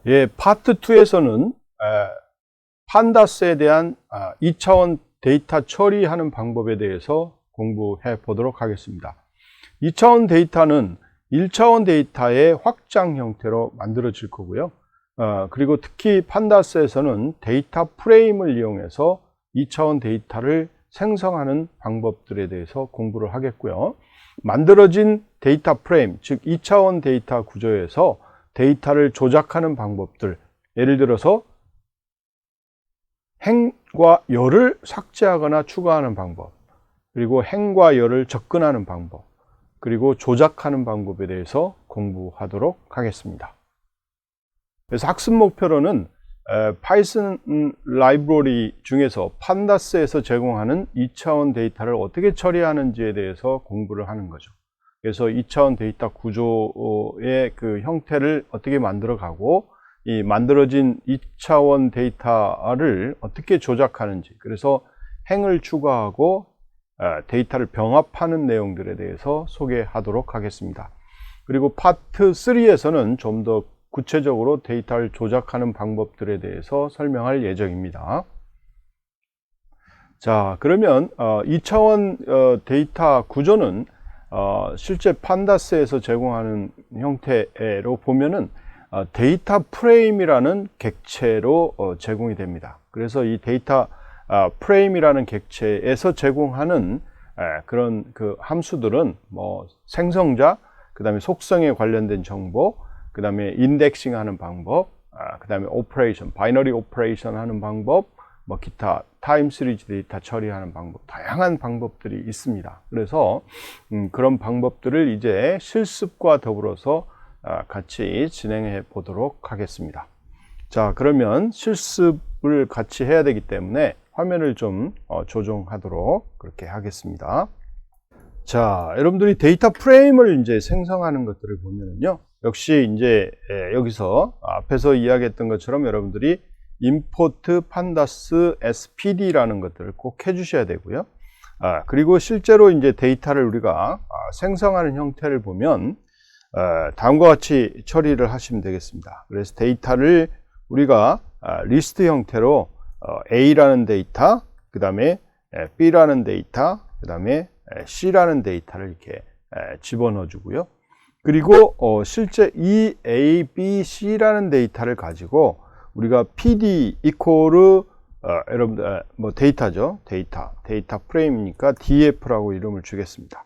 예, 파트 2에서는 판다스에 대한 2차원 데이터 처리하는 방법에 대해서 공부해 보도록 하겠습니다. 2차원 데이터는 1차원 데이터의 확장 형태로 만들어질 거고요. 그리고 특히 판다스에서는 데이터 프레임을 이용해서 2차원 데이터를 생성하는 방법들에 대해서 공부를 하겠고요. 만들어진 데이터 프레임, 즉 2차원 데이터 구조에서 데이터를 조작하는 방법들, 예를 들어서 행과 열을 삭제하거나 추가하는 방법, 그리고 행과 열을 접근하는 방법, 그리고 조작하는 방법에 대해서 공부하도록 하겠습니다. 그래서 학습 목표로는 파이썬 라이브러리 중에서 판다스에서 제공하는 2차원 데이터를 어떻게 처리하는지에 대해서 공부를 하는 거죠. 그래서 2차원 데이터 구조의 그 형태를 어떻게 만들어가고, 이 만들어진 2차원 데이터를 어떻게 조작하는지, 그래서 행을 추가하고 데이터를 병합하는 내용들에 대해서 소개하도록 하겠습니다. 그리고 파트 3에서는 좀 더 구체적으로 데이터를 조작하는 방법들에 대해서 설명할 예정입니다. 자, 그러면 2차원 데이터 구조는 실제 판다스에서 제공하는 형태로 보면은 데이터 프레임이라는 객체로 제공이 됩니다. 그래서 이 데이터 프레임이라는 객체에서 제공하는 그런 그 함수들은 뭐 생성자, 그 다음에 속성에 관련된 정보, 그 다음에 인덱싱 하는 방법, 그 다음에 오퍼레이션, 바이너리 오퍼레이션 하는 방법, 뭐 기타 타임 시리즈 데이터 처리하는 방법, 다양한 방법들이 있습니다. 그래서 그런 방법들을 이제 실습과 더불어서 같이 진행해 보도록 하겠습니다. 자, 그러면 실습을 같이 해야 되기 때문에 화면을 좀 조정하도록 그렇게 하겠습니다. 자, 여러분들이 데이터 프레임을 이제 생성하는 것들을 보면은요, 역시 이제 여기서 앞에서 이야기했던 것처럼 여러분들이 import pandas spd라는 것들을 꼭 해주셔야 되고요. 그리고 실제로 이제 데이터를 우리가 생성하는 형태를 보면 다음과 같이 처리를 하시면 되겠습니다. 그래서 데이터를 우리가 리스트 형태로 A라는 데이터, 그 다음에 B라는 데이터, 그 다음에 C라는 데이터를 이렇게 집어넣어 주고요. 그리고 실제 이 A, B, C라는 데이터를 가지고 우리가 PD 이코르 여러분들 뭐 데이터죠. 데이터 프레임이니까 DF라고 이름을 주겠습니다.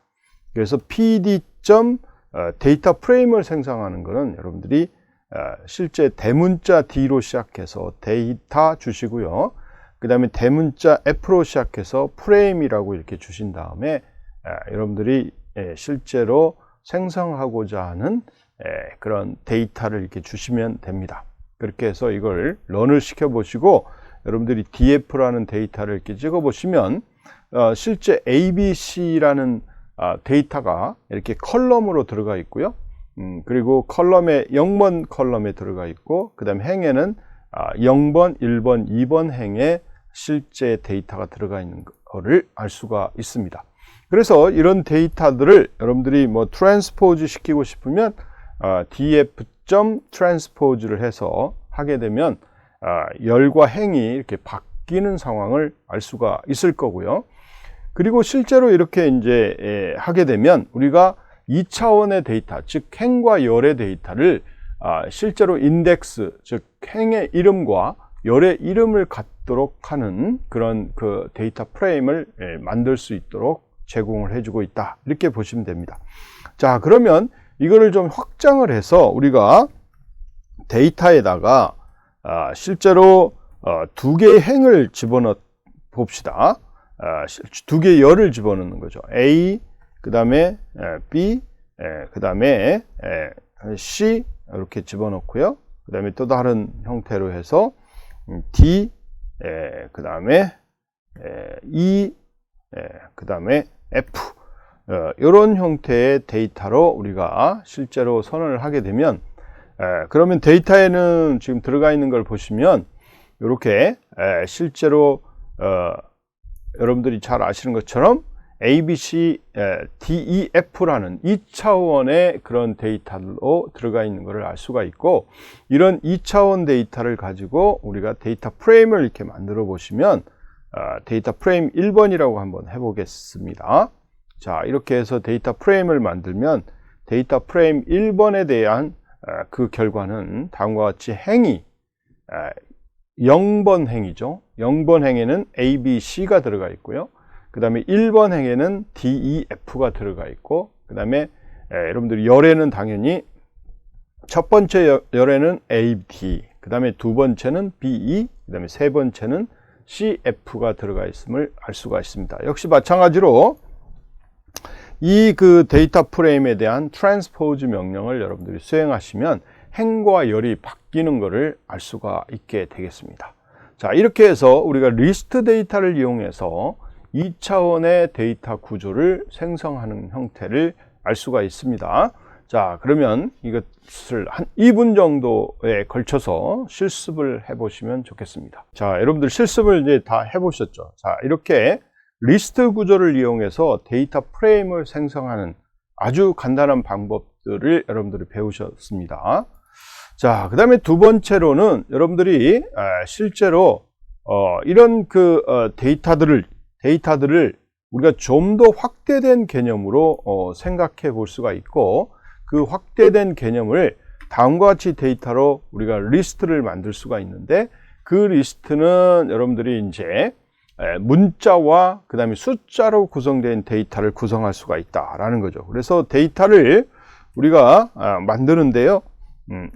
그래서 PD 데이터 프레임을 생성하는 것은 여러분들이 실제 대문자 D로 시작해서 데이터 주시고요. 그 다음에 대문자 F로 시작해서 프레임이라고 이렇게 주신 다음에 여러분들이 실제로 생성하고자 하는 그런 데이터를 이렇게 주시면 됩니다. 그렇게 해서 이걸 런을 시켜 보시고 여러분들이 DF라는 데이터를 이렇게 찍어 보시면 실제 ABC라는 데이터가 이렇게 컬럼으로 들어가 있고요. 그리고 컬럼에 0번 컬럼에 들어가 있고, 그 다음에 행에는 0번, 1번, 2번 행에 실제 데이터가 들어가 있는 것을 알 수가 있습니다. 그래서 이런 데이터들을 여러분들이 뭐 트랜스포즈 시키고 싶으면 df.transpose를 해서 하게 되면 열과 행이 이렇게 바뀌는 상황을 알 수가 있을 거고요. 그리고 실제로 이렇게 이제 하게 되면 우리가 2차원의 데이터, 즉 행과 열의 데이터를 실제로 인덱스, 즉 행의 이름과 열의 이름을 갖도록 하는 그런 그 데이터 프레임을 만들 수 있도록 제공을 해주고 있다, 이렇게 보시면 됩니다. 자, 그러면 이거를 좀 확장을 해서 우리가 데이터에다가 실제로 두 개의 행을 집어넣어 봅시다. 두 개의 열을 집어넣는 거죠. A, 그 다음에 B, 그 다음에 C 이렇게 집어넣고요. 그 다음에 또 다른 형태로 해서 D, 그 다음에 E, 그 다음에 F, 이런 형태의 데이터로 우리가 실제로 선언을 하게 되면, 그러면 데이터에는 지금 들어가 있는 걸 보시면 이렇게 실제로 여러분들이 잘 아시는 것처럼 ABC, DEF라는 2차원의 그런 데이터로 들어가 있는 것을 알 수가 있고, 이런 2차원 데이터를 가지고 우리가 데이터 프레임을 이렇게 만들어 보시면 데이터 프레임 1번이라고 한번 해보겠습니다. 자, 이렇게 해서 데이터 프레임을 만들면 데이터 프레임 1번에 대한 그 결과는 다음과 같이 행이 0번 행이죠. 0번 행에는 ABC가 들어가 있고요. 그 다음에 1번 행에는 DEF가 들어가 있고, 그 다음에 여러분들이 열에는 당연히 첫 번째 열에는 AD, 그 다음에 두 번째는 BE, 그 다음에 세 번째는 CF가 들어가 있음을 알 수가 있습니다. 역시 마찬가지로 이 그 데이터 프레임에 대한 트랜스포즈 명령을 여러분들이 수행하시면 행과 열이 바뀌는 것을 알 수가 있게 되겠습니다. 자, 이렇게 해서 우리가 리스트 데이터를 이용해서 2차원의 데이터 구조를 생성하는 형태를 알 수가 있습니다. 자, 그러면 이것을 한 2분 정도에 걸쳐서 실습을 해 보시면 좋겠습니다. 자, 여러분들 실습을 이제 다 해 보셨죠? 자, 이렇게 리스트 구조를 이용해서 데이터 프레임을 생성하는 아주 간단한 방법들을 여러분들이 배우셨습니다. 자, 그 다음에 두 번째로는 여러분들이 실제로 이런 그 데이터들을 우리가 좀 더 확대된 개념으로 생각해 볼 수가 있고, 그 확대된 개념을 다음과 같이 데이터로 우리가 리스트를 만들 수가 있는데, 그 리스트는 여러분들이 이제 문자와 그 다음에 숫자로 구성된 데이터를 구성할 수가 있다라는 거죠. 그래서 데이터를 우리가 만드는데요,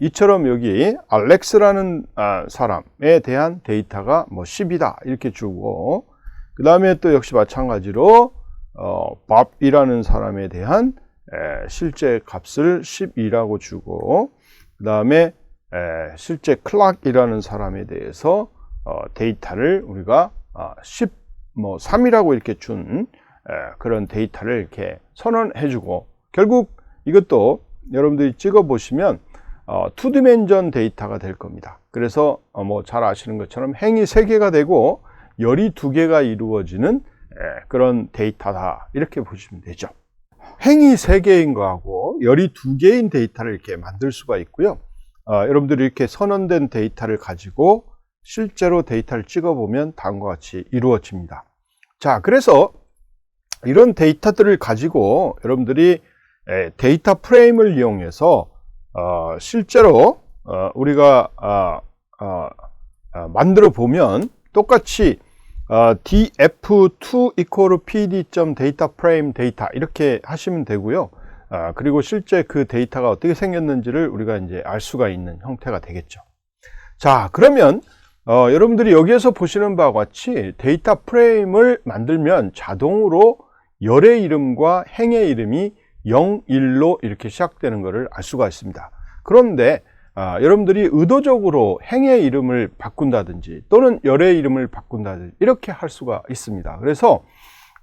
이처럼 여기 알렉스라는 사람에 대한 데이터가 뭐 10이다 이렇게 주고, 그 다음에 또 역시 마찬가지로 밥이라는 사람에 대한 실제 값을 12라고 주고, 그 다음에 실제 클락이라는 사람에 대해서 데이터를 우리가 3이라고 이렇게 준 그런 데이터를 이렇게 선언해 주고, 결국 이것도 여러분들이 찍어 보시면 투디멘전 데이터가 될 겁니다. 그래서 뭐 잘 아시는 것처럼 행이 3개가 되고 열이 2개가 이루어지는 그런 데이터다 이렇게 보시면 되죠. 행이 3개인 거하고 열이 2개인 데이터를 이렇게 만들 수가 있고요. 여러분들이 이렇게 선언된 데이터를 가지고 실제로 데이터를 찍어보면 다음과 같이 이루어집니다. 자, 그래서 이런 데이터들을 가지고 여러분들이 데이터 프레임을 이용해서 실제로 우리가 만들어 보면 똑같이 df2 equal pd.dataFrame data 이렇게 하시면 되고요. 그리고 실제 그 데이터가 어떻게 생겼는지를 우리가 이제 알 수가 있는 형태가 되겠죠. 자, 그러면 여러분들이 여기에서 보시는 바와 같이 데이터 프레임을 만들면 자동으로 열의 이름과 행의 이름이 0, 1로 이렇게 시작되는 것을 알 수가 있습니다. 그런데 여러분들이 의도적으로 행의 이름을 바꾼다든지 또는 열의 이름을 바꾼다든지 이렇게 할 수가 있습니다. 그래서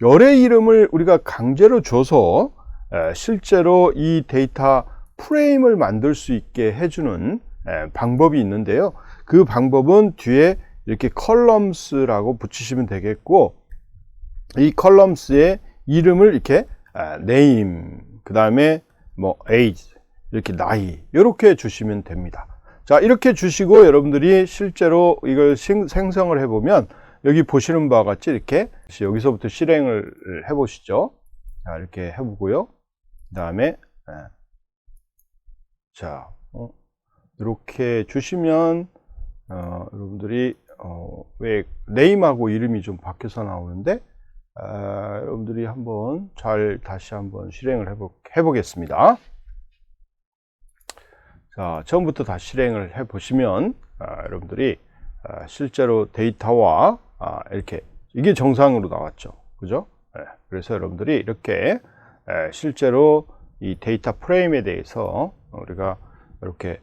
열의 이름을 우리가 강제로 줘서 실제로 이 데이터 프레임을 만들 수 있게 해주는 방법이 있는데요. 그 방법은 뒤에 이렇게 columns라고 붙이시면 되겠고, 이 columns의 이름을 이렇게 name, 그 다음에 뭐 age, 이렇게 나이 이렇게 주시면 됩니다. 자, 이렇게 주시고 여러분들이 실제로 이걸 생성을 해보면 여기 보시는 바와 같이 이렇게 여기서부터 실행을 해보시죠. 자, 이렇게 해보고요. 그 다음에 자, 이렇게 주시면 여러분들이 왜 네임하고 이름이 좀 바뀌어서 나오는데 여러분들이 한번 다시 한번 실행을 해보겠습니다. 자, 처음부터 다시 실행을 해보시면 여러분들이 실제로 데이터와 이렇게 이게 정상으로 나왔죠. 그죠? 그래서 여러분들이 이렇게 실제로 이 데이터 프레임에 대해서 우리가 이렇게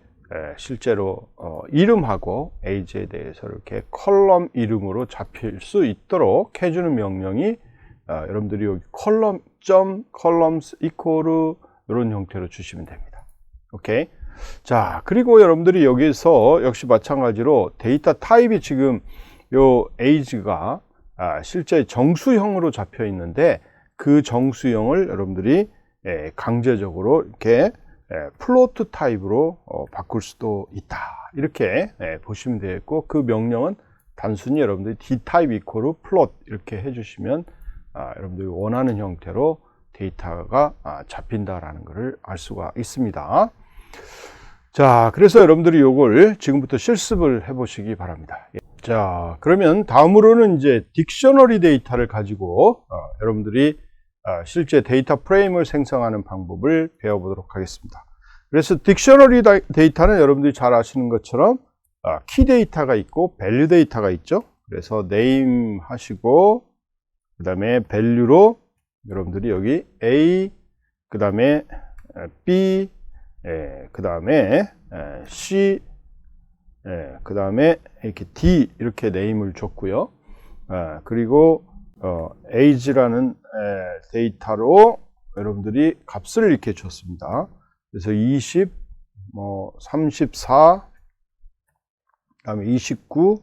실제로 이름하고 age에 대해서 이렇게 컬럼 이름으로 잡힐 수 있도록 해주는 명령이 여러분들이 여기 columns equal 이런 형태로 주시면 됩니다. 오케이. 자, 그리고 여러분들이 여기서 역시 마찬가지로 데이터 타입이 지금 요 age가 실제 정수형으로 잡혀 있는데 그 정수형을 여러분들이 강제적으로 이렇게 플로트 타입으로 바꿀 수도 있다. 이렇게 보시면 되겠고, 그 명령은 단순히 여러분들이 D 타입 이퀄 플롯 이렇게 해주시면 여러분들이 원하는 형태로 데이터가 잡힌다라는 것을 알 수가 있습니다. 자, 그래서 여러분들이 이걸 지금부터 실습을 해 보시기 바랍니다. 자, 그러면 다음으로는 이제 딕셔너리 데이터를 가지고 여러분들이 실제 데이터 프레임을 생성하는 방법을 배워보도록 하겠습니다. 그래서 딕셔너리 데이터는 여러분들이 잘 아시는 것처럼 키 데이터가 있고 밸류 데이터가 있죠. 그래서 네임 하시고 그 다음에 밸류로 여러분들이 여기 A, 그 다음에 B, 그 다음에 C, 그 다음에 이렇게 D 이렇게 네임을 줬고요. 그리고 age라는 데이터로 여러분들이 값을 이렇게 줬습니다. 그래서 20, 34, 그 다음에 29,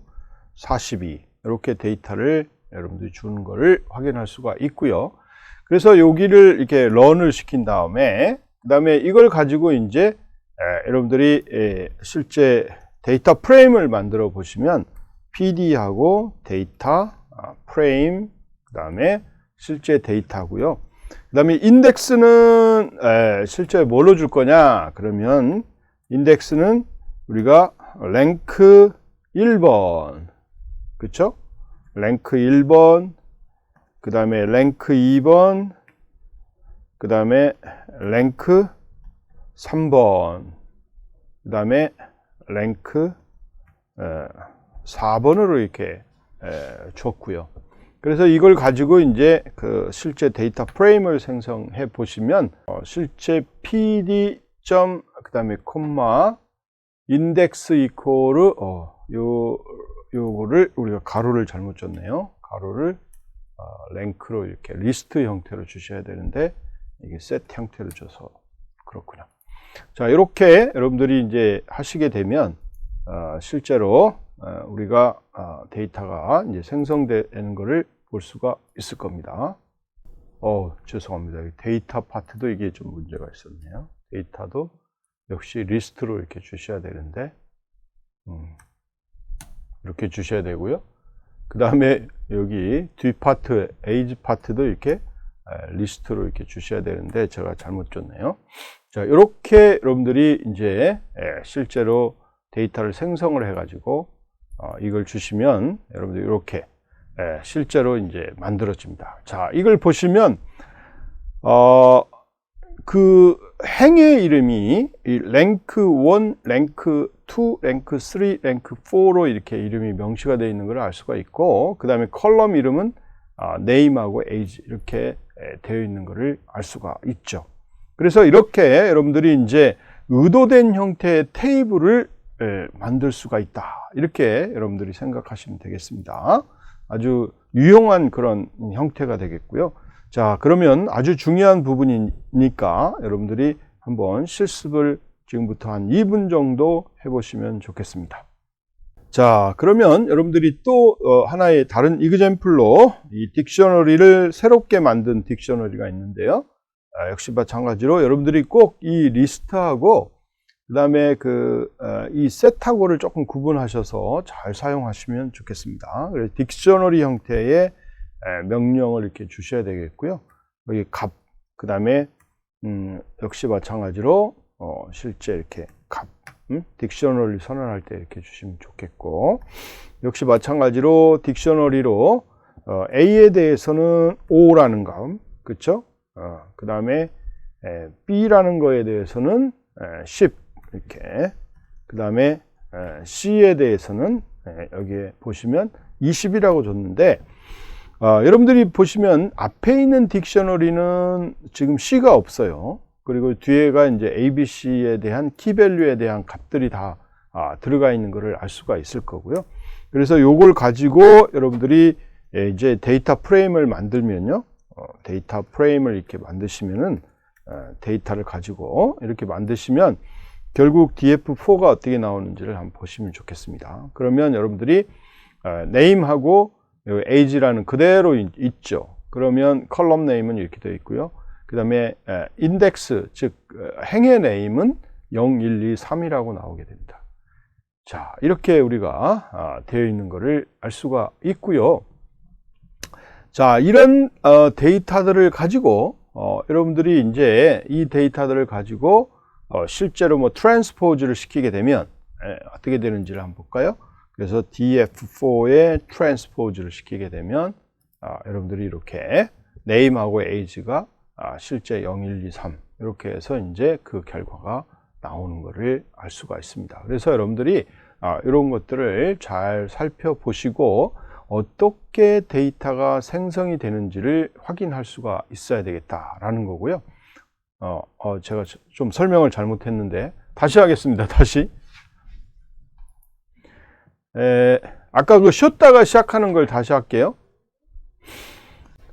42 이렇게 데이터를 여러분들이 주는 것을 확인할 수가 있고요. 그래서 여기를 이렇게 런을 시킨 다음에 그 다음에 이걸 가지고 이제 여러분들이 실제 데이터 프레임을 만들어 보시면 PD하고 데이터 프레임 그 다음에 실제 데이터고요. 그 다음에 인덱스는 실제 뭘로 줄 거냐 그러면 인덱스는 우리가 랭크 1번 그쵸? 랭크 1번 그 다음에 랭크 2번 그 다음에 랭크 3번 그 다음에 랭크 4번으로 이렇게 줬고요. 그래서 이걸 가지고 이제 그 실제 데이터 프레임을 생성해 보시면 실제 PD 그 다음에 콤마 인덱스 이퀄 요거를 우리가 가로를 잘못 줬네요. 가로를 랭크로 이렇게 리스트 형태로 주셔야 되는데 이게 세트 형태로 줘서 그렇군요. 자, 이렇게 여러분들이 이제 하시게 되면 실제로 우리가 데이터가 이제 생성되는 것을 볼 수가 있을 겁니다. 죄송합니다. 데이터 파트도 이게 좀 문제가 있었네요. 데이터도 역시 리스트로 이렇게 주셔야 되는데 이렇게 주셔야 되고요. 그 다음에 여기 뒤 파트, 에이지 파트도 이렇게 리스트로 이렇게 주셔야 되는데 제가 잘못 줬네요. 자, 이렇게 여러분들이 이제 실제로 데이터를 생성을 해가지고 이걸 주시면 여러분들 이렇게 실제로 이제 만들어집니다. 자, 이걸 보시면 그 행의 이름이 랭크 1, 랭크 2, 랭크 3, 랭크 4로 이렇게 이름이 명시가 되어 있는 걸 알 수가 있고 그 다음에 컬럼 이름은 name하고 age 이렇게 되어 있는 것을 알 수가 있죠. 그래서 이렇게 여러분들이 이제 의도된 형태의 테이블을 만들 수가 있다. 이렇게 여러분들이 생각하시면 되겠습니다. 아주 유용한 그런 형태가 되겠고요. 자, 그러면 아주 중요한 부분이니까 여러분들이 한번 실습을 지금부터 한 2분 정도 해보시면 좋겠습니다. 자, 그러면 여러분들이 또 하나의 다른 이그젬플로 이 딕셔너리를 새롭게 만든 딕셔너리가 있는데요. 역시 마찬가지로 여러분들이 꼭 이 리스트하고 그 다음에 이 셋하고를 조금 구분하셔서 잘 사용하시면 좋겠습니다. 그래서 딕셔너리 형태의 명령을 이렇게 주셔야 되겠고요. 여기 값, 그 다음에 역시 마찬가지로 실제 이렇게 값, 딕셔너리 선언할 때 이렇게 주시면 좋겠고, 역시 마찬가지로 딕셔너리로 A에 대해서는 O라는 값, 그렇죠? 그 다음에 B라는 거에 대해서는 10 이렇게, 그 다음에 C에 대해서는 여기에 보시면 20이라고 줬는데 여러분들이 보시면 앞에 있는 딕셔너리는 지금 C가 없어요. 그리고 뒤에가 이제 ABC에 대한 키밸류에 대한 값들이 다 들어가 있는 것을 알 수가 있을 거고요. 그래서 요걸 가지고 여러분들이 이제 데이터 프레임을 만들면요. 데이터 프레임을 이렇게 만드시면은 데이터를 가지고 이렇게 만드시면 결국 DF4가 어떻게 나오는지를 한번 보시면 좋겠습니다. 그러면 여러분들이 name하고 age라는 그대로 있죠. 그러면 컬럼 네임은 이렇게 되어 있고요. 그 다음에 인덱스, 즉 행의 네임은 0, 1, 2, 3이라고 나오게 됩니다. 자, 이렇게 우리가 되어 있는 것을 알 수가 있고요. 자, 이런 데이터들을 가지고 여러분들이 이제 이 데이터들을 가지고 실제로 뭐 트랜스포즈를 시키게 되면 어떻게 되는지를 한번 볼까요? 그래서 df4에 트랜스포즈를 시키게 되면 여러분들이 이렇게 name하고 age가 실제 0, 1, 2, 3 이렇게 해서 이제 그 결과가 나오는 것을 알 수가 있습니다. 그래서 여러분들이 이런 것들을 잘 살펴보시고 어떻게 데이터가 생성이 되는지를 확인할 수가 있어야 되겠다라는 거고요. 제가 좀 설명을 잘못했는데 다시 하겠습니다. 다시. 아까 그 쉬었다가 시작하는 걸 다시 할게요.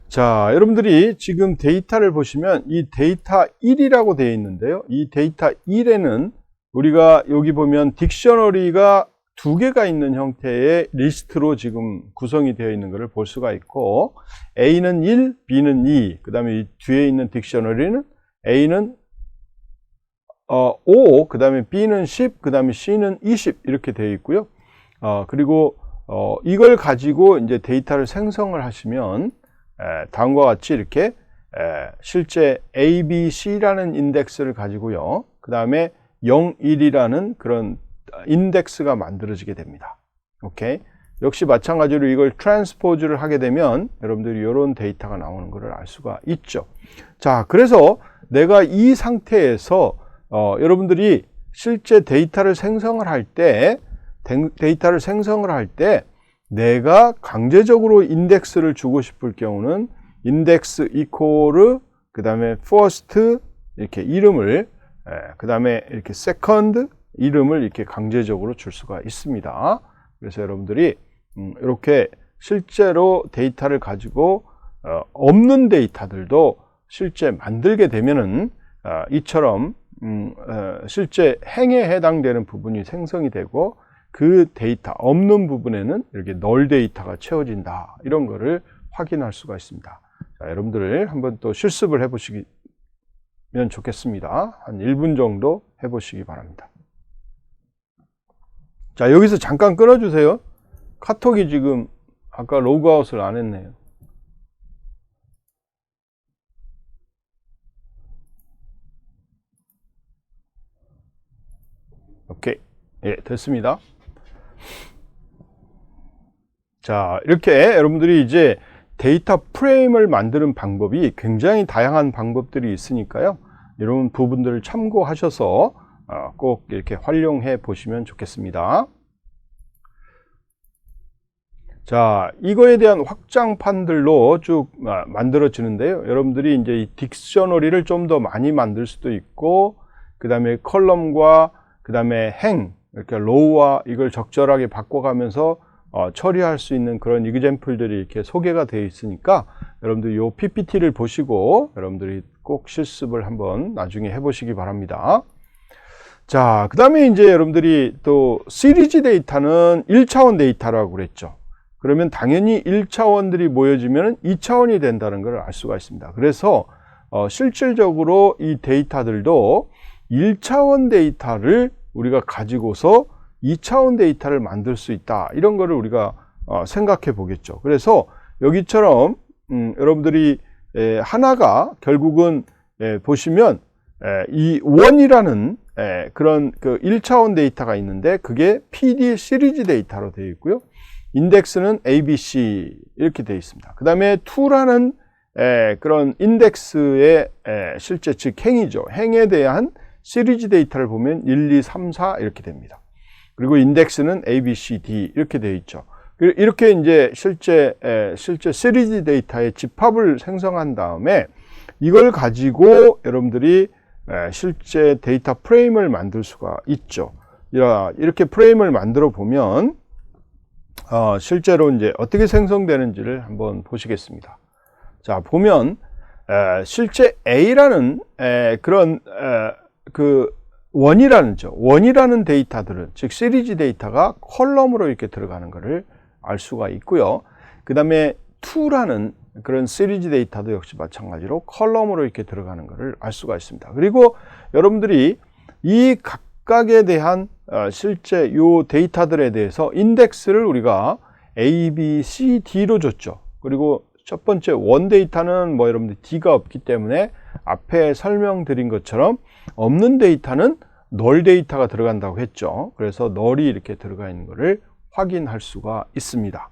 자, 여러분들이 지금 데이터를 보시면 이 데이터 1이라고 되어 있는데요. 이 데이터 1에는 우리가 여기 보면 딕셔너리가 두 개가 있는 형태의 리스트로 지금 구성이 되어 있는 것을 볼 수가 있고, A는 1, B는 2, 그 다음에 이 뒤에 있는 딕셔너리는 A는 5, 그 다음에 B는 10, 그 다음에 C는 20 이렇게 되어 있고요. 그리고 이걸 가지고 이제 데이터를 생성을 하시면 다음과 같이 이렇게 실제 A, B, C라는 인덱스를 가지고요. 그 다음에 0, 1이라는 그런 인덱스가 만들어지게 됩니다. 오케이. 역시 마찬가지로 이걸 트랜스포즈를 하게 되면 여러분들이 이런 데이터가 나오는 것을 알 수가 있죠. 자, 그래서 내가 이 상태에서 여러분들이 실제 데이터를 생성을 할 때 내가 강제적으로 인덱스를 주고 싶을 경우는 인덱스 이퀄 그 다음에 first 이렇게 이름을 그 다음에 이렇게 second 이름을 이렇게 강제적으로 줄 수가 있습니다. 그래서 여러분들이 이렇게 실제로 데이터를 가지고 없는 데이터들도 실제 만들게 되면은 이처럼 실제 행에 해당되는 부분이 생성이 되고 그 데이터 없는 부분에는 이렇게 널 데이터가 채워진다, 이런 거를 확인할 수가 있습니다. 자, 여러분들 한번 또 실습을 해보시면 좋겠습니다. 한 1분 정도 해보시기 바랍니다. 자, 여기서 잠깐 끊어주세요. 카톡이 지금 아까 로그아웃을 안 했네요. 오케이. 예, 됐습니다. 자, 이렇게 여러분들이 이제 데이터 프레임을 만드는 방법이 굉장히 다양한 방법들이 있으니까요. 이런 부분들을 참고하셔서 꼭 이렇게 활용해 보시면 좋겠습니다. 자, 이거에 대한 확장판들로 쭉 만들어지는데요. 여러분들이 이제 이 딕셔너리를 좀 더 많이 만들 수도 있고, 그 다음에 컬럼과 그 다음에 행, 이렇게 로우와 이걸 적절하게 바꿔가면서 처리할 수 있는 그런 이그젬플들이 이렇게 소개가 되어 있으니까 여러분들이 이 PPT를 보시고 여러분들이 꼭 실습을 한번 나중에 해보시기 바랍니다. 자, 그 다음에 이제 여러분들이 또 시리즈 데이터는 1차원 데이터라고 그랬죠. 그러면 당연히 1차원들이 모여지면 2차원이 된다는 걸 알 수가 있습니다. 그래서 실질적으로 이 데이터들도 1차원 데이터를 우리가 가지고서 2차원 데이터를 만들 수 있다, 이런 거를 우리가 생각해 보겠죠. 그래서 여기처럼 여러분들이 하나가 결국은 보시면 이 원이라는 그런 그 1차원 데이터가 있는데 그게 PD 시리즈 데이터로 되어 있고요. 인덱스는 ABC 이렇게 되어 있습니다. 그 다음에 2라는 그런 인덱스의 실제 즉 행이죠. 행에 대한 시리즈 데이터를 보면 1, 2, 3, 4 이렇게 됩니다. 그리고 인덱스는 A, B, C, D 이렇게 되어 있죠. 이렇게 이제 실제 시리즈 데이터의 집합을 생성한 다음에 이걸 가지고 여러분들이 실제 데이터 프레임을 만들 수가 있죠. 이렇게 프레임을 만들어 보면 실제로 이제 어떻게 생성되는지를 한번 보시겠습니다. 자, 보면 실제 A라는 그런 그 원이라는 데이터들은, 즉 시리즈 데이터가 컬럼으로 이렇게 들어가는 것을 알 수가 있고요. 그 다음에 2라는 그런 시리즈 데이터도 역시 마찬가지로 컬럼으로 이렇게 들어가는 것을 알 수가 있습니다. 그리고 여러분들이 이 각각에 대한 실제 요 데이터들에 대해서 인덱스를 우리가 A, B, C, D로 줬죠. 그리고 첫 번째 원 데이터는 뭐 여러분들 D가 없기 때문에 앞에 설명드린 것처럼 없는 데이터는 널 데이터가 들어간다고 했죠. 그래서 널이 이렇게 들어가 있는 것을 확인할 수가 있습니다.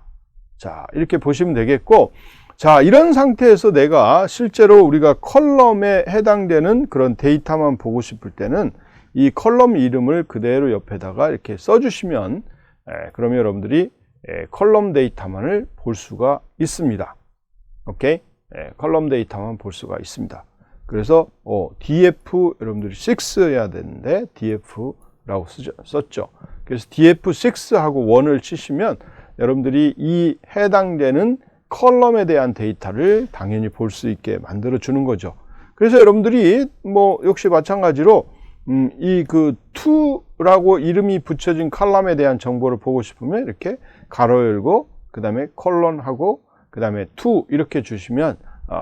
자, 이렇게 보시면 되겠고, 자, 이런 상태에서 내가 실제로 우리가 컬럼에 해당되는 그런 데이터만 보고 싶을 때는 이 컬럼 이름을 그대로 옆에다가 이렇게 써주시면 그러면 여러분들이 컬럼 데이터만을 볼 수가 있습니다. 오케이? 컬럼 데이터만 볼 수가 있습니다. 그래서 df 여러분들이 6 해야 되는데 df라고 썼죠. 그래서 df6하고 1을 치시면 여러분들이 이 해당되는 컬럼에 대한 데이터를 당연히 볼 수 있게 만들어 주는 거죠. 그래서 여러분들이 뭐 역시 마찬가지로 이 그 2라고 이름이 붙여진 컬럼에 대한 정보를 보고 싶으면 이렇게 가로 열고 그 다음에 콜론하고 그 다음에 2 이렇게 주시면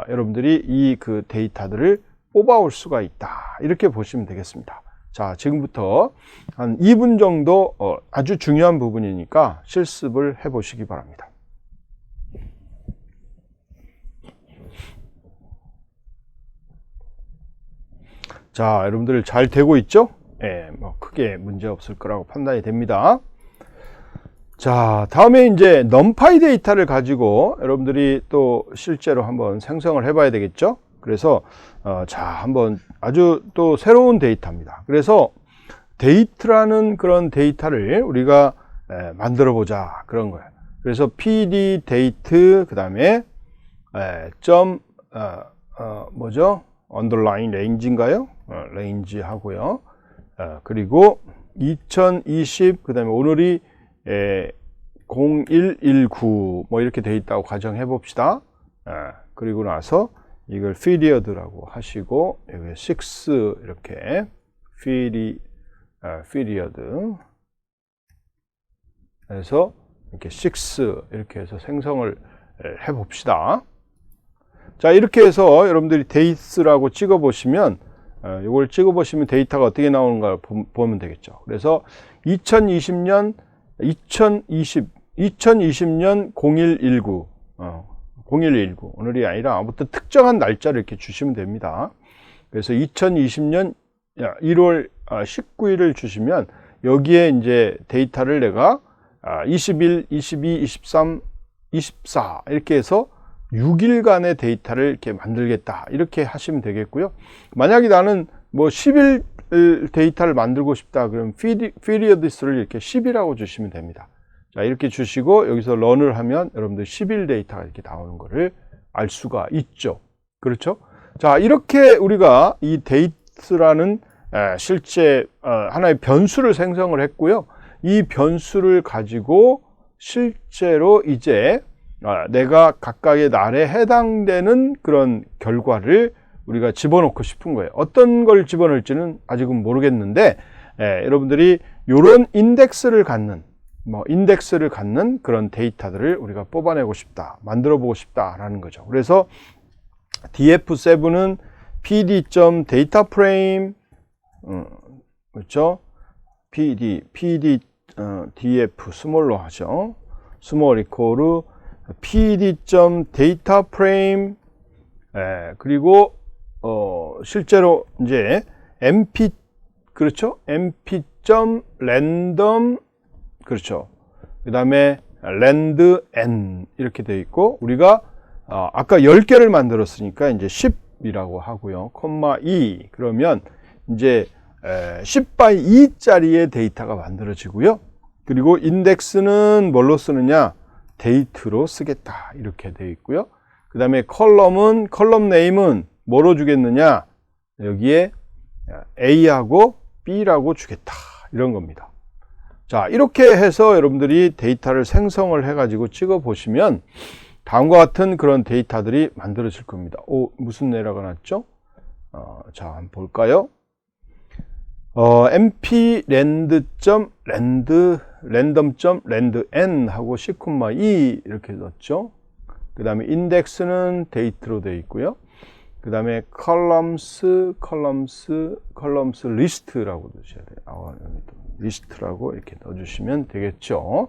여러분들이 이 그 데이터들을 뽑아올 수가 있다. 이렇게 보시면 되겠습니다. 자, 지금부터 한 2분 정도 아주 중요한 부분이니까 실습을 해 보시기 바랍니다. 자, 여러분들 잘 되고 있죠? 뭐 크게 문제 없을 거라고 판단이 됩니다. 자, 다음에 이제 넘파이 데이터를 가지고 여러분들이 또 실제로 한번 생성을 해 봐야 되겠죠? 그래서 자, 한번 아주 또 새로운 데이터입니다. 그래서 데이트라는 그런 데이터를 우리가 만들어 보자 그런 거예요. 그래서 pd date 그다음에 뭐죠? underline range인가요? range 하고요. 그리고 2020 그다음에 오늘이 0119 뭐 이렇게 돼 있다고 가정해 봅시다. 그리고 나서 이걸 period라고 하시고 여기 6 이렇게 period 해서 이렇게 6 이렇게 해서 생성을 해 봅시다. 자, 이렇게 해서 여러분들이 days라고 찍어 보시면 이걸 찍어 보시면 데이터가 어떻게 나오는가 보면 되겠죠. 그래서 2020년 0119 0119 오늘이 아니라 아무튼 특정한 날짜를 이렇게 주시면 됩니다. 그래서 2020년 1월 19일을 주시면 여기에 이제 데이터를 내가 21, 22, 23, 24 이렇게 해서 6일간의 데이터를 이렇게 만들겠다 이렇게 하시면 되겠고요. 만약에 나는 뭐 10일 데이터를 만들고 싶다 그러면 periods를 이렇게 10이라고 주시면 됩니다. 자, 이렇게 주시고 여기서 run을 하면 여러분들 10일 데이터가 이렇게 나오는 것을 알 수가 있죠. 그렇죠? 자, 이렇게 우리가 이 데이트라는 실제 하나의 변수를 생성을 했고요. 이 변수를 가지고 실제로 이제 내가 각각의 날에 해당되는 그런 결과를 우리가 집어넣고 싶은 거예요. 어떤 걸 집어넣을지는 아직은 모르겠는데 여러분들이 이런 인덱스를 갖는 그런 데이터들을 우리가 뽑아내고 싶다, 만들어 보고 싶다라는 거죠. 그래서 df7은 pd.dataframe 그렇죠? df 스몰로 하죠. 스몰 이코르 pd.dataframe 그리고 실제로 이제 mp 그렇죠? mp.random 그렇죠. 그 다음에 rand 이렇게 되어 있고 우리가 아까 10개를 만들었으니까 이제 10이라고 하고요. 콤마 2 그러면 이제 10 by 2짜리의 데이터가 만들어지고요. 그리고 인덱스는 뭘로 쓰느냐? 데이트로 쓰겠다 이렇게 되어 있고요. 그 다음에 컬럼 네임은 뭐로 주겠느냐? 여기에 A하고 B라고 주겠다 이런 겁니다. 자, 이렇게 해서 여러분들이 데이터를 생성을 해 가지고 찍어 보시면 다음과 같은 그런 데이터들이 만들어질 겁니다. 무슨 에러가 났죠? 자, 한번 볼까요? mp.rand.random.randn 하고 10,2 이렇게 넣었죠. 그 다음에 인덱스는 데이트로 되어 있고요. 그 다음에 컬럼스 리스트라고 넣으셔야 돼요. 리스트라고 이렇게 넣어주시면 되겠죠.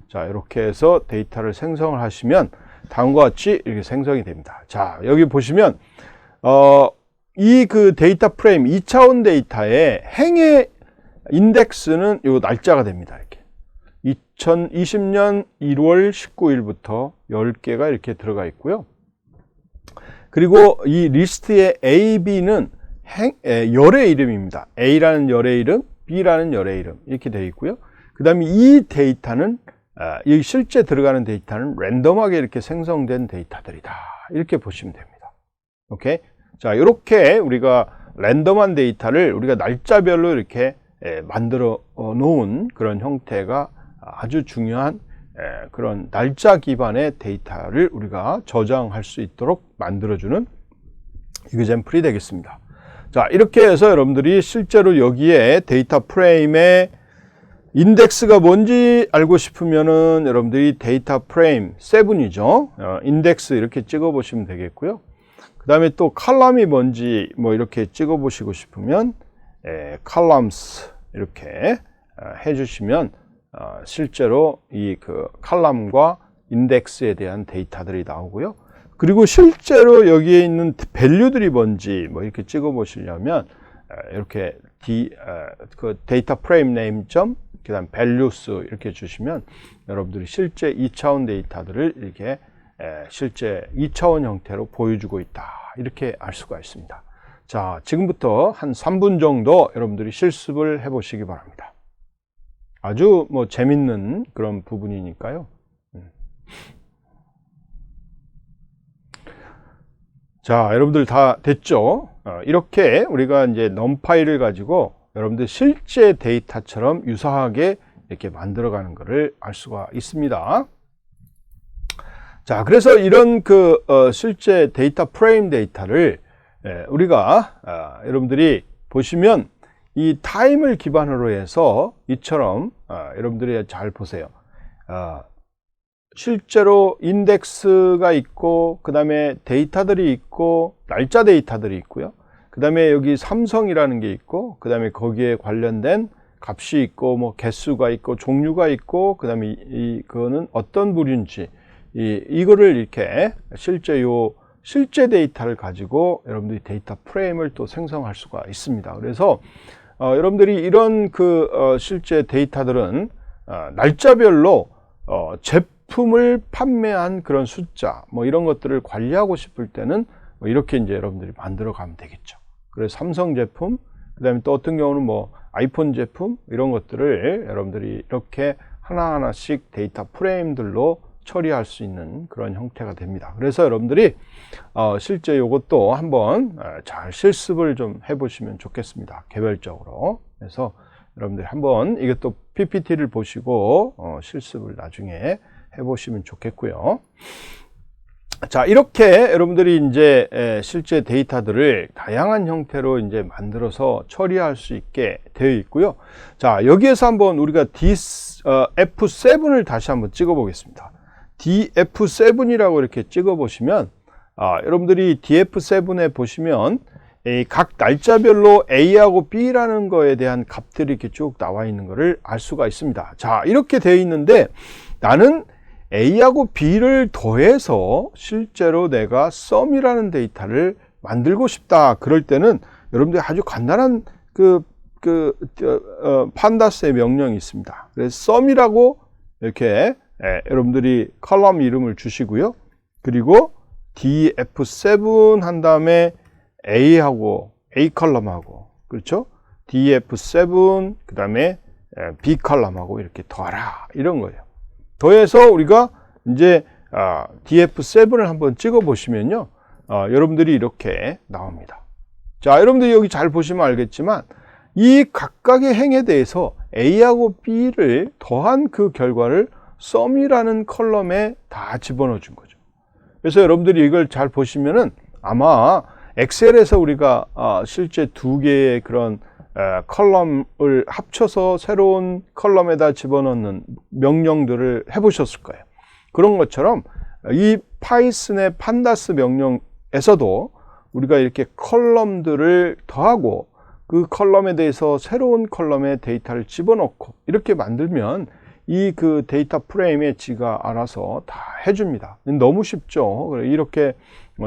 자, 이렇게 해서 데이터를 생성을 하시면 다음과 같이 이렇게 생성이 됩니다. 자, 여기 보시면 이 그 데이터 프레임 2차원 데이터의 행의 인덱스는 요 날짜가 됩니다. 이렇게 2020년 1월 19일부터 10개가 이렇게 들어가 있고요. 그리고 이 리스트의 A, B는 열의 이름입니다. A라는 열의 이름, B라는 열의 이름 이렇게 되어 있고요. 그 다음에 이 데이터는 이 실제 들어가는 데이터는 랜덤하게 이렇게 생성된 데이터들이다. 이렇게 보시면 됩니다. 오케이? 자, 이렇게 우리가 랜덤한 데이터를 우리가 날짜별로 이렇게 만들어 놓은 그런 형태가 아주 중요한 그런 날짜 기반의 데이터를 우리가 저장할 수 있도록 만들어주는 이그젬플이 되겠습니다. 자, 이렇게 해서 여러분들이 실제로 여기에 데이터 프레임의 인덱스가 뭔지 알고 싶으면은 여러분들이 데이터 프레임 7이죠. 인덱스 이렇게 찍어 보시면 되겠고요. 그 다음에 또 칼럼이 뭔지 뭐 이렇게 찍어 보시고 싶으면 columns 이렇게 해주시면 실제로 이 그 칼럼과 인덱스에 대한 데이터들이 나오고요. 그리고 실제로 여기에 있는 밸류들이 뭔지 뭐 이렇게 찍어 보시려면 이렇게 그 데이터 프레임 네임 점 그다음 values 이렇게 주시면 여러분들이 실제 2차원 데이터들을 이렇게 실제 2차원 형태로 보여주고 있다. 이렇게 알 수가 있습니다. 자, 지금부터 한 3분 정도 여러분들이 실습을 해 보시기 바랍니다. 아주 뭐 재밌는 그런 부분이니까요. 자, 여러분들 다 됐죠? 이렇게 우리가 이제 num파이를 가지고 여러분들 실제 데이터처럼 유사하게 이렇게 만들어가는 것을 알 수가 있습니다. 자, 그래서 이런 그 실제 데이터 프레임 데이터를 우리가 여러분들이 보시면 이 타임을 기반으로 해서 이처럼 여러분들이 잘 보세요. 실제로 인덱스가 있고 그 다음에 데이터들이 있고 날짜 데이터들이 있고요. 그 다음에 여기 삼성이라는 게 있고 그 다음에 거기에 관련된 값이 있고 뭐 개수가 있고 종류가 있고 그 다음에 그거는 어떤 부류인지 이거를 이렇게 실제 데이터를 가지고 여러분들이 데이터 프레임을 또 생성할 수가 있습니다. 그래서 여러분들이 이런 실제 데이터들은 날짜별로 제품을 판매한 그런 숫자 뭐 이런 것들을 관리하고 싶을 때는 뭐 이렇게 이제 여러분들이 만들어 가면 되겠죠. 그래서 삼성 제품, 그다음에 또 어떤 경우는 뭐 아이폰 제품 이런 것들을 여러분들이 이렇게 하나하나씩 데이터 프레임들로 처리할 수 있는 그런 형태가 됩니다. 그래서 여러분들이 실제 이것도 한번 잘 실습을 좀 해보시면 좋겠습니다. 개별적으로. 그래서 여러분들이 한번 이것도 PPT를 보시고 실습을 나중에 해보시면 좋겠고요. 자, 이렇게 여러분들이 이제 실제 데이터들을 다양한 형태로 이제 만들어서 처리할 수 있게 되어 있고요. 자, 여기에서 한번 우리가 F7을 다시 한번 찍어 보겠습니다. DF7이라고 이렇게 찍어 보시면 여러분들이 DF7에 보시면 각 날짜별로 A하고 B라는 거에 대한 값들이 이렇게 쭉 나와 있는 것을 알 수가 있습니다. 자, 이렇게 되어 있는데 나는 A하고 B를 더해서 실제로 내가 sum이라는 데이터를 만들고 싶다. 그럴 때는 여러분들이 아주 간단한 판다스의 명령이 있습니다. 그래서 sum이라고 이렇게 여러분들이 컬럼 이름을 주시고요. 그리고 df7 한 다음에 A하고 A 컬럼하고 그렇죠? df7 그 다음에 B 컬럼하고 이렇게 더하라 이런 거예요. 더해서 우리가 이제 df7을 한번 찍어 보시면요. 여러분들이 이렇게 나옵니다. 자, 여러분들이 여기 잘 보시면 알겠지만 이 각각의 행에 대해서 A하고 B를 더한 그 결과를 sum이라는 컬럼에 다 집어넣어 준 거죠. 그래서 여러분들이 이걸 잘 보시면은 아마 엑셀에서 우리가 실제 두 개의 그런 컬럼을 합쳐서 새로운 컬럼에다 집어넣는 명령들을 해보셨을 거예요. 그런 것처럼 이 파이썬의 판다스 명령에서도 우리가 이렇게 컬럼들을 더하고 그 컬럼에 대해서 새로운 컬럼에 데이터를 집어넣고 이렇게 만들면 이 그 데이터 프레임에 지가 알아서 다 해줍니다. 너무 쉽죠. 이렇게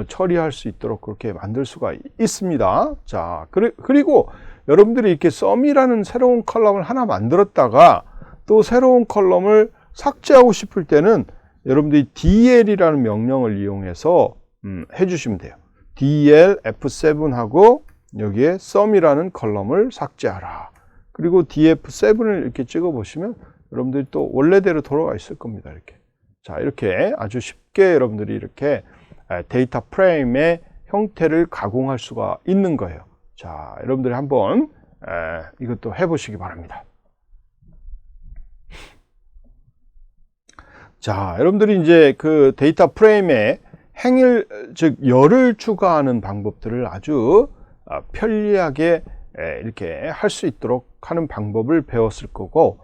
처리할 수 있도록 그렇게 만들 수가 있습니다. 자, 그리고 여러분들이 이렇게 썸이라는 새로운 컬럼을 하나 만들었다가 또 새로운 컬럼을 삭제하고 싶을 때는 여러분들이 DL이라는 명령을 이용해서 해주시면 돼요. DL F7하고 여기에 썸이라는 컬럼을 삭제하라. 그리고 DF7을 이렇게 찍어 보시면 여러분들이 또 원래대로 돌아가 있을 겁니다. 이렇게. 자, 이렇게 아주 쉽게 여러분들이 이렇게 데이터 프레임의 형태를 가공할 수가 있는 거예요. 자, 여러분들이 한번 이것도 해보시기 바랍니다. 자, 여러분들이 이제 그 데이터 프레임에 행일, 즉 열을 추가하는 방법들을 아주 편리하게 이렇게 할 수 있도록 하는 방법을 배웠을 거고,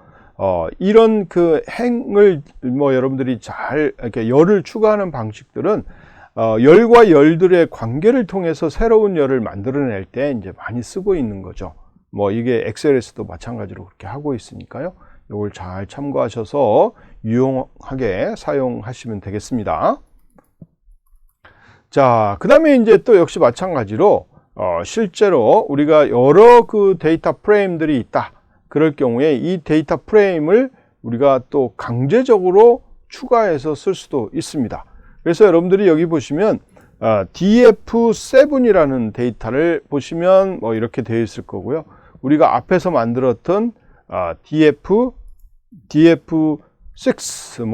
이런 그 행을 여러분들이 잘 이렇게 열을 추가하는 방식들은 열과 열들의 관계를 통해서 새로운 열을 만들어낼 때 이제 많이 쓰고 있는 거죠. 이게 엑셀에서도 마찬가지로 그렇게 하고 있으니까요. 이걸 잘 참고하셔서 유용하게 사용하시면 되겠습니다. 자, 그 다음에 이제 또 역시 마찬가지로 실제로 우리가 여러 그 데이터 프레임들이 있다. 그럴 경우에 이 데이터 프레임을 우리가 또 강제적으로 추가해서 쓸 수도 있습니다. 그래서 여러분들이 여기 보시면 df7이라는 데이터를 보시면 이렇게 되어 있을 거고요. 우리가 앞에서 만들었던 df6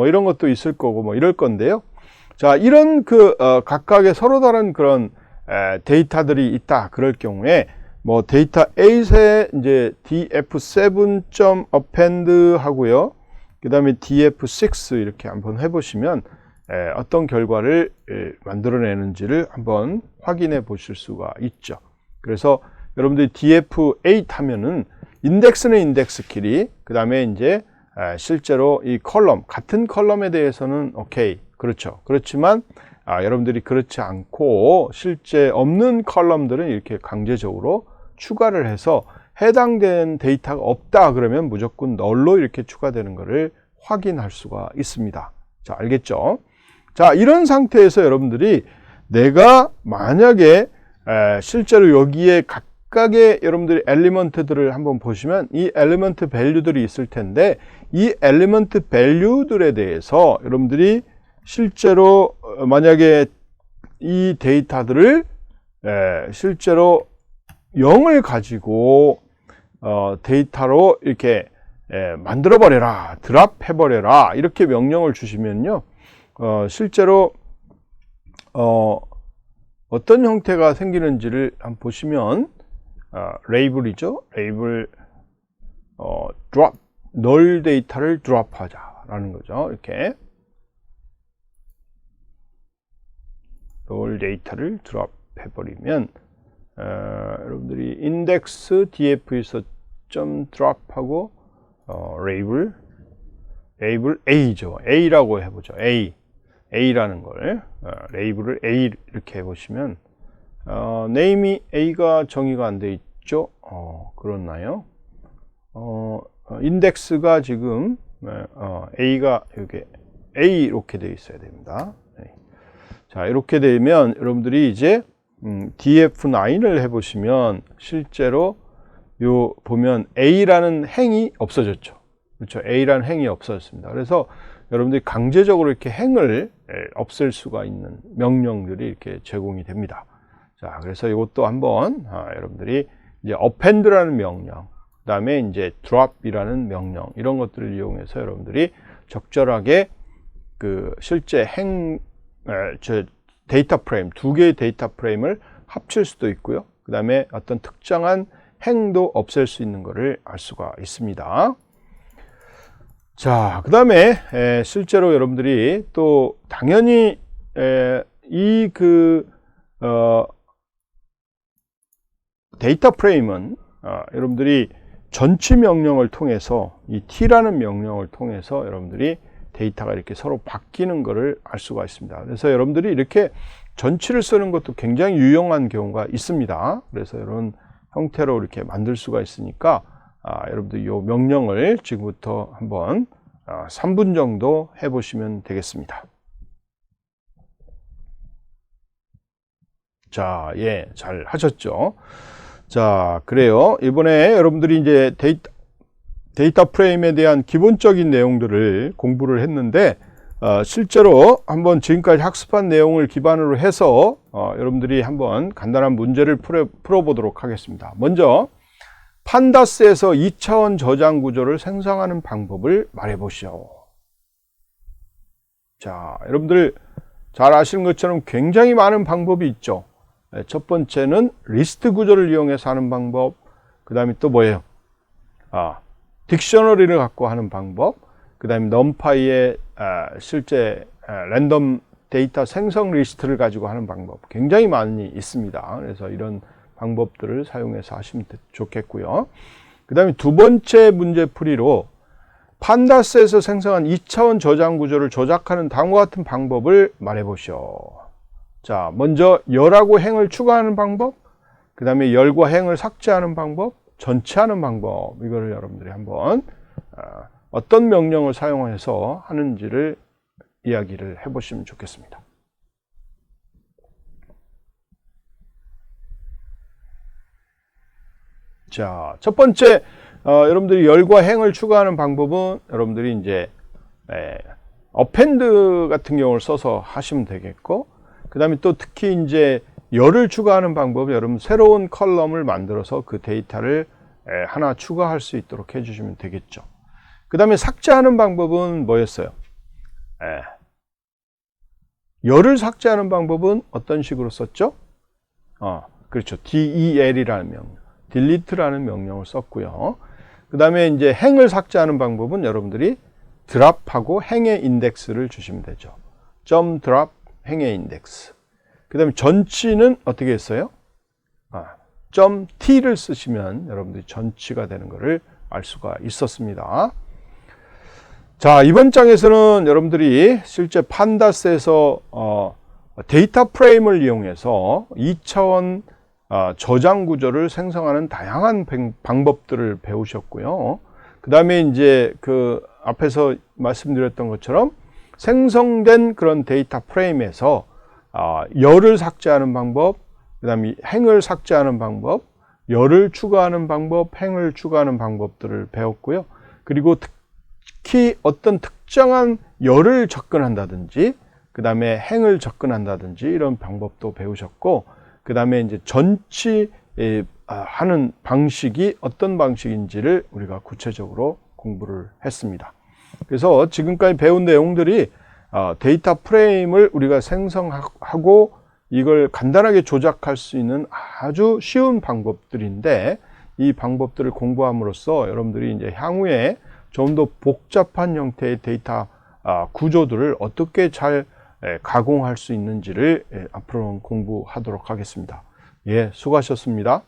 이런 것도 있을 거고 이럴 건데요. 자, 이런 그 각각의 서로 다른 그런 데이터들이 있다. 그럴 경우에 데이터 8에 이제 df7.append 하고요. 그 다음에 df6 이렇게 한번 해보시면 어떤 결과를 만들어내는지를 한번 확인해 보실 수가 있죠. 그래서 여러분들이 df8 하면은 인덱스는 인덱스 길이, 그 다음에 이제 실제로 이 컬럼, 같은 컬럼에 대해서는 오케이. 그렇죠. 그렇지만 여러분들이 그렇지 않고 실제 없는 컬럼들은 이렇게 강제적으로 추가를 해서 해당된 데이터가 없다 그러면 무조건 널로 이렇게 추가되는 것을 확인할 수가 있습니다. 자, 알겠죠? 자, 이런 상태에서 여러분들이 내가 만약에 실제로 여기에 각각의 여러분들이 엘리먼트들을 한번 보시면 이 엘리먼트 밸류들이 있을 텐데 이 엘리먼트 밸류들에 대해서 여러분들이 실제로 만약에 이 데이터들을 실제로 0을 가지고 데이터로 이렇게 만들어 버려라, 드랍 해버려라 이렇게 명령을 주시면요, 실제로 어떤 형태가 생기는지를 한번 보시면 레이블이죠. 레이블 드랍, 널 데이터를 드랍하자라는 거죠. 이렇게 널 데이터를 드랍해버리면 여러분들이 인덱스 df에서 점 드랍하고 레이블 A죠. A라고 해보죠. A라는 걸 레이블을 A 이렇게 해보시면 네임이 A가 정의가 안 돼 있죠. 그렇나요? 인덱스가 지금 A가 여기 A 이렇게 돼 있어야 됩니다. 자, 이렇게 되면 여러분들이 이제 df9을 해보시면 실제로 요 보면 A라는 행이 없어졌죠. 그렇죠. A라는 행이 없어졌습니다. 그래서 여러분들이 강제적으로 이렇게 행을 없앨 수가 있는 명령들이 이렇게 제공이 됩니다. 자, 그래서 이것도 한번 여러분들이 이제 append라는 명령, 그 다음에 이제 drop이라는 명령, 이런 것들을 이용해서 여러분들이 적절하게 그 실제 데이터 프레임, 두 개의 데이터 프레임을 합칠 수도 있고요. 그 다음에 어떤 특정한 행도 없앨 수 있는 것을 알 수가 있습니다. 자, 그 다음에 실제로 여러분들이 또 당연히 이 데이터 프레임은 여러분들이 전치 명령을 통해서 이 t라는 명령을 통해서 여러분들이 데이터가 이렇게 서로 바뀌는 것을 알 수가 있습니다. 그래서 여러분들이 이렇게 전치를 쓰는 것도 굉장히 유용한 경우가 있습니다. 그래서 이런 형태로 이렇게 만들 수가 있으니까 여러분들 이 명령을 지금부터 한번 3분 정도 해보시면 되겠습니다. 자, 예, 잘 하셨죠? 자, 그래요. 이번에 여러분들이 이제 데이터 프레임에 대한 기본적인 내용들을 공부를 했는데, 실제로 한번 지금까지 학습한 내용을 기반으로 해서 여러분들이 한번 간단한 문제를 풀어보도록 하겠습니다. 먼저 판다스에서 2차원 저장 구조를 생성하는 방법을 말해보시오. 자, 여러분들 잘 아시는 것처럼 굉장히 많은 방법이 있죠. 첫 번째는 리스트 구조를 이용해서 하는 방법, 그 다음에 또 뭐예요? 딕셔너리를 갖고 하는 방법, 그 다음에 넘파이의 실제 랜덤 데이터 생성 리스트를 가지고 하는 방법 굉장히 많이 있습니다. 그래서 이런 방법들을 사용해서 하시면 좋겠고요. 그 다음에 두 번째 문제풀이로 판다스에서 생성한 2차원 저장 구조를 조작하는 다음과 같은 방법을 말해보시오. 자, 먼저 열하고 행을 추가하는 방법, 그 다음에 열과 행을 삭제하는 방법, 전치하는 방법, 이거를 여러분들이 한번 어떤 명령을 사용해서 하는지를 이야기를 해보시면 좋겠습니다. 자, 첫 번째 여러분들이 열과 행을 추가하는 방법은 여러분들이 이제 어펜드 같은 경우를 써서 하시면 되겠고, 그 다음에 또 특히 이제 열을 추가하는 방법은 여러분 새로운 컬럼을 만들어서 그 데이터를 하나 추가할 수 있도록 해주시면 되겠죠. 그 다음에 삭제하는 방법은 뭐였어요? 열을 삭제하는 방법은 어떤 식으로 썼죠? 그렇죠. del이라는 명령, delete라는 명령을 썼고요. 그 다음에 이제 행을 삭제하는 방법은 여러분들이 드랍하고 행의 인덱스를 주시면 되죠. .drop 행의 인덱스. 그 다음에 전치는 어떻게 했어요? .t를 쓰시면 여러분들이 전치가 되는 것을 알 수가 있었습니다. 자, 이번 장에서는 여러분들이 실제 판다스에서 데이터 프레임을 이용해서 2차원 저장 구조를 생성하는 다양한 방법들을 배우셨고요. 그 다음에 이제 그 앞에서 말씀드렸던 것처럼 생성된 그런 데이터 프레임에서 열을 삭제하는 방법, 그 다음에 행을 삭제하는 방법, 열을 추가하는 방법, 행을 추가하는 방법들을 배웠고요. 그리고 특히 어떤 특정한 열을 접근한다든지, 그 다음에 행을 접근한다든지 이런 방법도 배우셨고, 그 다음에 이제 전치하는 방식이 어떤 방식인지를 우리가 구체적으로 공부를 했습니다. 그래서 지금까지 배운 내용들이 데이터 프레임을 우리가 생성하고 이걸 간단하게 조작할 수 있는 아주 쉬운 방법들인데, 이 방법들을 공부함으로써 여러분들이 이제 향후에 좀 더 복잡한 형태의 데이터 구조들을 어떻게 잘 가공할 수 있는지를 앞으로 공부하도록 하겠습니다. 예, 수고하셨습니다.